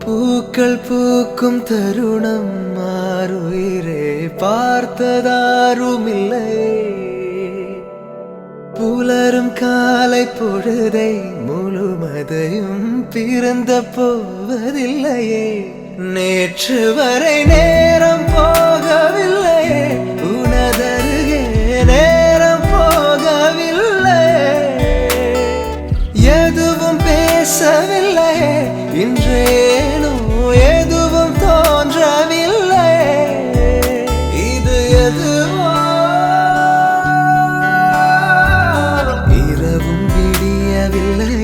பூக்கள் பூக்கும் தருணம் மாறுயிரே பார்த்ததாருமில்லை. புலரும் காலை பொழுதை முழுமதையும் பிறந்த போவதில்லையே. நேற்று வரை நேரம் போகவில்லையே, உனதருகே நேரம் போகவில்லை. எதுவும் பேசவில்லையே, இன்றேனோ எதுவும் தோன்றவில்லை. இது எதுவோ இரவும் விடியவில்லை,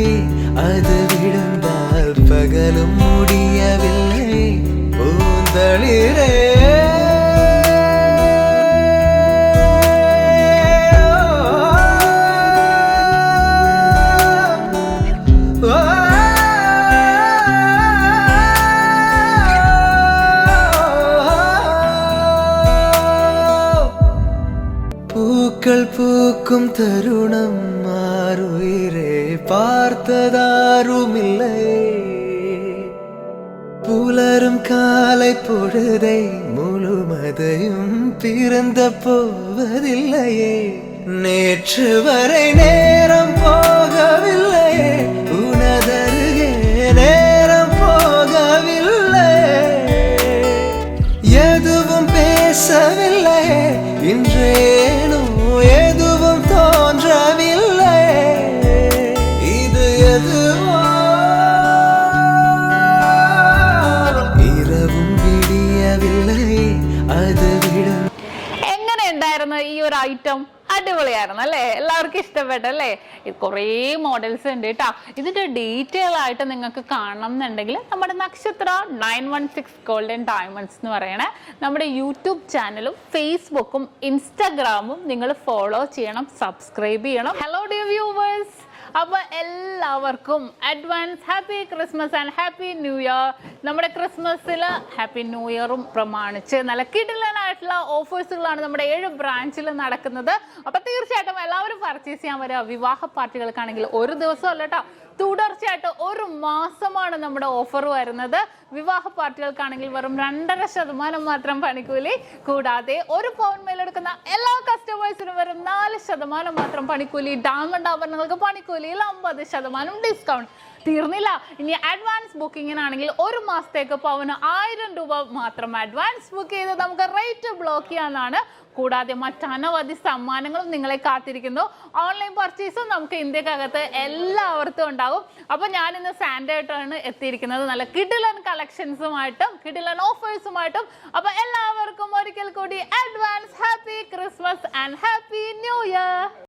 அது விழுந்தால் பகலும் முடியவில்லை. பூந்தளிரே பூக்கள் பூக்கும் தருணம் மாறுயிரே பார்த்ததாருமில்லை. புலரும் காலை பொழுதை முழுமதையும் பிறந்த போவதில்லையே. நேற்று வரை நேரம் போகவில்லையே, உனதருகே நேரம் போகவில்லை. எதுவும் பேசவில்லையே, இன்றேனோ எதுவும் தோன்றவில்லை. இது எதுவோ இரவும் വിടിയവിல்லை, അത് വിടും. എങ്ങനെ ഉണ്ടായിരുന്നു ഈ ഒരു ഐറ്റം? അടിപൊളിയായിരുന്നു അല്ലേ? എല്ലാവർക്കും ഇഷ്ടപ്പെട്ടല്ലേ? കുറേ മോഡൽസ് ഉണ്ട് കേട്ടോ. ഇതിന്റെ ഡീറ്റെയിൽ ആയിട്ട് നിങ്ങൾക്ക് കാണണം എന്നുണ്ടെങ്കിൽ നമ്മുടെ നക്ഷത്ര 916 ഗോൾഡൻ ഡയമണ്ട്സ് എന്ന് പറയണേ നമ്മുടെ യൂട്യൂബ് ചാനലും ഫേസ്ബുക്കും ഇൻസ്റ്റാഗ്രാമും നിങ്ങൾ ഫോളോ ചെയ്യണം, സബ്സ്ക്രൈബ് ചെയ്യണം. ഹലോ ഡിയർ വ്യൂവേഴ്സ്, അപ്പോൾ എല്ലാവർക്കും advance happy Christmas and happy new year. നമ്മുടെ ക്രിസ്മസിൽ ഹാപ്പി ന്യൂ ഇയറും പ്രമാണിച്ച് നല്ല കിടിലനായിട്ടുള്ള ഓഫേഴ്സുകളാണ് നമ്മുടെ 7 ബ്രാഞ്ചിൽ നടക്കുന്നത്. അപ്പോൾ തീർച്ചയായിട്ടും എല്ലാവരും പർച്ചേസ് ചെയ്യാൻ വരിക. വിവാഹ പാർട്ടികൾക്കാണെങ്കിൽ ഒരു ദിവസം അല്ല കേട്ടോ, തുടർച്ചയായിട്ട് 1 മാസമാണ് നമ്മുടെ ഓഫർ വരുന്നത്. വിവാഹ പാർട്ടികൾക്കാണെങ്കിൽ വെറും 2.5% മാത്രം പണിക്കൂലി, കൂടാതെ 1 പൗൺ മേലെടുക്കുന്ന എല്ലാ കസ്റ്റമേഴ്സിനും വെറും 4% മാത്രം പണിക്കൂലി. ഡയമണ്ട് ആഭരണങ്ങൾക്ക് പണിക്കൂലിയിൽ 50% ഡിസ്കൗണ്ട്. തീർന്നില്ല, ഇനി അഡ്വാൻസ് ബുക്കിങ്ങിനാണെങ്കിൽ 1 മാസത്തേക്ക് പവന് 1000 രൂപ മാത്രം അഡ്വാൻസ് ബുക്ക് ചെയ്ത് നമുക്ക് റേറ്റ് ബ്ലോക്ക് ചെയ്യാനാണ്. കൂടാതെ മറ്റനവധി സമ്മാനങ്ങളും നിങ്ങളെ കാത്തിരിക്കുന്നു. ഓൺലൈൻ പർച്ചേസും നമുക്ക് ഇന്ത്യക്കകത്ത് എല്ലാവർക്കും ഉണ്ടാകും. അപ്പോൾ ഞാൻ ഇന്ന് സാൻഡേ ആയിട്ടാണ് എത്തിയിരിക്കുന്നത്, നല്ല കിടിലൻ കളക്ഷൻസുമായിട്ടും കിടിലൻ ഓഫേഴ്സുമായിട്ടും. അപ്പോൾ എല്ലാവർക്കും ഒരിക്കൽ കൂടി advance happy Christmas and happy new year.